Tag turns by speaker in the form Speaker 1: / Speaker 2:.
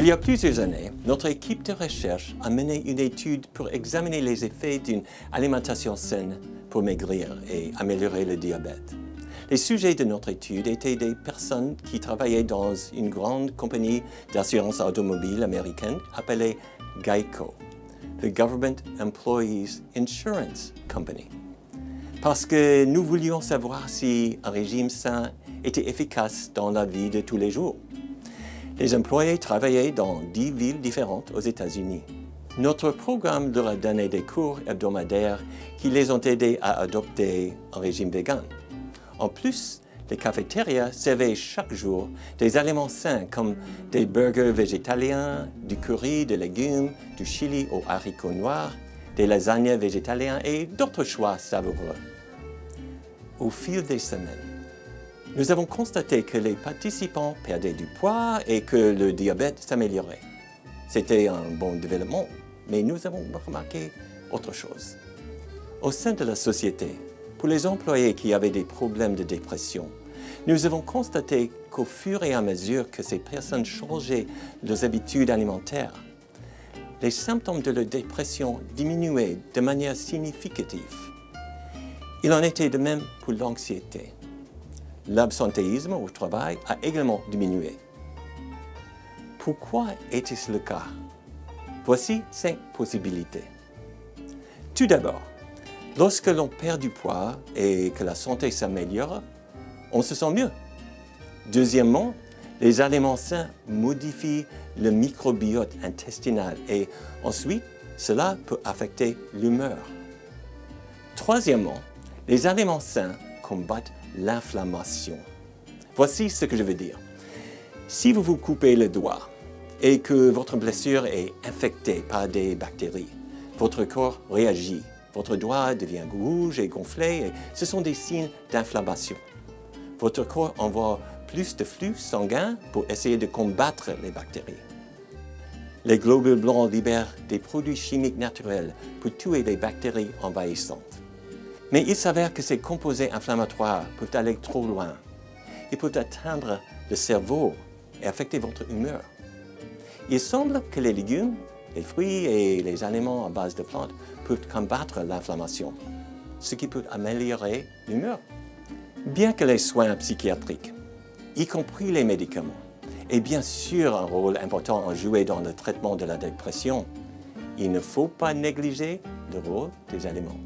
Speaker 1: Il y a plusieurs années, notre équipe de recherche a mené une étude pour examiner les effets d'une alimentation saine pour maigrir et améliorer le diabète. Les sujets de notre étude étaient des personnes qui travaillaient dans une grande compagnie d'assurance automobile américaine appelée GEICO, the Government Employees Insurance Company. Parce que nous voulions savoir si un régime sain était efficace dans la vie de tous les jours. Les employés travaillaient dans 10 villes différentes aux États-Unis. Notre programme leur a donné des cours hebdomadaires qui les ont aidés à adopter un régime vegan. En plus, les cafétérias servaient chaque jour des aliments sains comme des burgers végétaliens, du curry de légumes, du chili aux haricots noirs, des lasagnes végétaliens et d'autres choix savoureux. Au fil des semaines, nous avons constaté que les participants perdaient du poids et que le diabète s'améliorait. C'était un bon développement, mais nous avons remarqué autre chose. Au sein de la société, pour les employés qui avaient des problèmes de dépression, nous avons constaté qu'au fur et à mesure que ces personnes changeaient leurs habitudes alimentaires, les symptômes de leur dépression diminuaient de manière significative. Il en était de même pour l'anxiété. L'absentéisme au travail a également diminué. Pourquoi était-ce le cas? Voici 5 possibilités. Tout d'abord, lorsque l'on perd du poids et que la santé s'améliore, on se sent mieux. Deuxièmement, les aliments sains modifient le microbiote intestinal et ensuite, cela peut affecter l'humeur. Troisièmement, les aliments sains combattent l'inflammation. Voici ce que je veux dire. Si vous vous coupez le doigt et que votre blessure est infectée par des bactéries, votre corps réagit. Votre doigt devient rouge et gonflé et ce sont des signes d'inflammation. Votre corps envoie plus de flux sanguin pour essayer de combattre les bactéries. Les globules blancs libèrent des produits chimiques naturels pour tuer les bactéries envahissantes. Mais il s'avère que ces composés inflammatoires peuvent aller trop loin. Ils peuvent atteindre le cerveau et affecter votre humeur. Il semble que les légumes, les fruits et les aliments à base de plantes peuvent combattre l'inflammation, ce qui peut améliorer l'humeur. Bien que les soins psychiatriques, y compris les médicaments, aient bien sûr un rôle important à jouer dans le traitement de la dépression, il ne faut pas négliger le rôle des aliments.